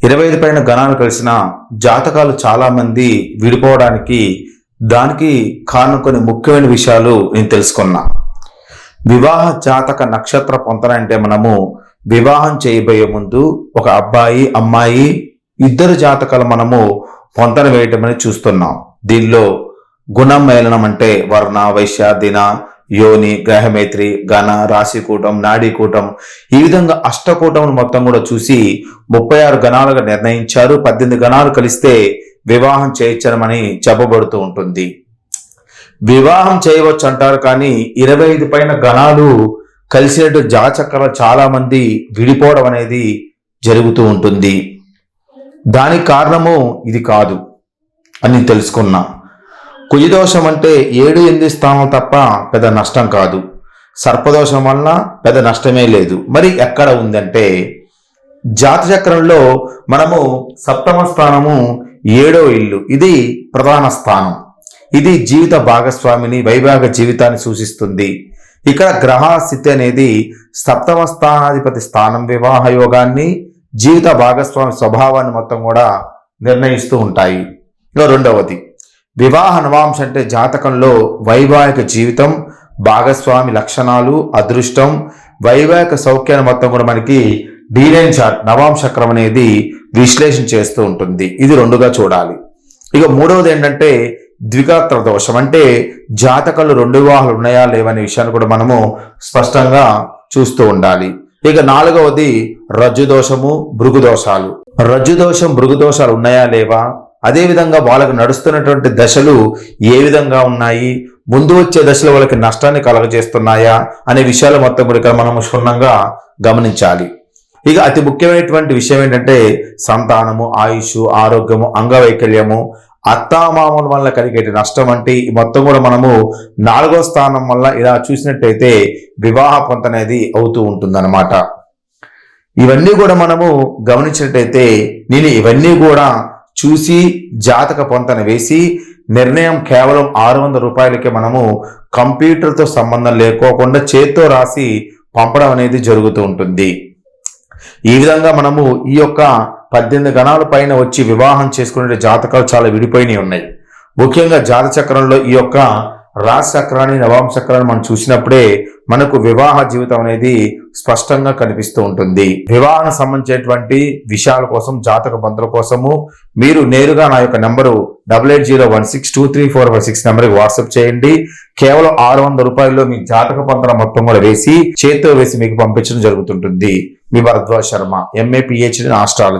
25 పైన గణాలు కలిసిన జాతకాలు చాలా మంది విడిపోవడానికి దానికి కారణం కొన్ని ముఖ్యమైన విషయాలు నేను తెలుసుకున్నా. వివాహ జాతక నక్షత్ర పొంతన అంటే మనము వివాహం చేయబోయే ముందు ఒక అబ్బాయి అమ్మాయి ఇద్దరు జాతకాలు మనము పొంతన వేయటం అనేది చూస్తున్నాం. దీనిలో గుణం మేళనం అంటే వర్ణ వైశ్య దిన యోని గ్రహమేత్రి గణ రాశికూటం నాడీకూటం ఈ విధంగా అష్టకూటం మొత్తం కూడా చూసి 36 గణాలుగా నిర్ణయించారు. 18 గణాలు కలిస్తే వివాహం చేయొచ్చనమని చెప్పబడుతూ ఉంటుంది. వివాహం చేయవచ్చు అంటారు, కానీ 25 పైన గణాలు కలిసినట్టు జాతకాలు చాలా మంది విడిపోవడం అనేది జరుగుతూ ఉంటుంది. దానికి కారణము ఇది కాదు అని తెలుసుకున్నా. కుజదోషం అంటే 7-8 స్థానం తప్ప పెద్ద నష్టం కాదు. సర్పదోషం వల్ల పెద్ద నష్టమే లేదు. మరి ఎక్కడ ఉందంటే జాతచక్రంలో మనము సప్తమ స్థానము 7వ ఇల్లు, ఇది ప్రధాన స్థానం. ఇది జీవిత భాగస్వామిని వైవాహిక జీవితాన్ని సూచిస్తుంది. ఇక్కడ గ్రహ స్థితి అనేది సప్తమ స్థానాధిపతి స్థానం వివాహ యోగాన్ని జీవిత భాగస్వామి స్వభావాన్ని మొత్తం కూడా నిర్ణయిస్తూ ఉంటాయి. ఇక రెండవది వివాహ నవాంశ అంటే జాతకంలో వైవాహిక జీవితం భాగస్వామి లక్షణాలు అదృష్టం వైవాహిక సౌఖ్యాన్ని మొత్తం కూడా మనకి D9 చార్ట్ నవాంశక్రం అనేది విశ్లేషణ చేస్తూ ఉంటుంది. ఇది రెండుగా చూడాలి. ఇక మూడవది ఏంటంటే ద్విగాత్ర దోషం అంటే జాతకంలో 2 వివాహాలు ఉన్నాయా లేవనే విషయాన్ని కూడా మనము స్పష్టంగా చూస్తూ ఉండాలి. ఇక నాలుగవది రజ్జు దోషము భృగు దోషాలు. రజ్జు దోషం భృగు దోషాలు ఉన్నాయా లేవా, అదేవిధంగా వాళ్ళకు నడుస్తున్నటువంటి దశలు ఏ విధంగా ఉన్నాయి, ముందు వచ్చే దశలు వాళ్ళకి నష్టాన్ని కలగజేస్తున్నాయా అనే విషయాలు మొత్తం కూడా ఇక్కడ మనం క్షుణ్ణంగా గమనించాలి. ఇక అతి ముఖ్యమైనటువంటి విషయం ఏంటంటే సంతానము ఆయుష్ ఆరోగ్యము అంగవైకల్యము అత్తామామల వల్ల కలిగే నష్టం అంటే ఈ మొత్తం కూడా మనము 4వ స్థానం వల్ల ఇలా చూసినట్టయితే వివాహ పొంత అనేది అవుతూ ఉంటుందన్నమాట. ఇవన్నీ కూడా మనము గమనించినట్టయితే నేను ఇవన్నీ కూడా చూసి జాతక పొంతన వేసి నిర్ణయం కేవలం 600 రూపాయలకే మనము కంప్యూటర్తో సంబంధం లేకోకుండా చేత్తో రాసి పంపడం అనేది జరుగుతూ ఉంటుంది. ఈ విధంగా మనము ఈ యొక్క 18 గణాల పైన వచ్చి వివాహం చేసుకునే జాతకాలు చాలా విడిపోయినవి ఉన్నాయి. ముఖ్యంగా జాత చక్రంలో ఈ యొక్క రాశి చక్రాన్ని నవాంశ చక్రాన్ని మనం చూసినప్పుడే మనకు వివాహ జీవితం అనేది స్పష్టంగా కనిపిస్తూ ఉంటుంది. వివాహానికి సంబంధించినటువంటి విషయాల కోసం జాతక పంతుల కోసము మీరు నేరుగా నా యొక్క నెంబరు 8801623456 నెంబర్కి వాట్సాప్ చేయండి. కేవలం 600 రూపాయల్లో మీ జాతక పంతుల మొత్తం కూడా వేసి చేత్తో వేసి మీకు పంపించడం జరుగుతుంటుంది. మీ Bharadwaj Sharma MA PhD in astrology.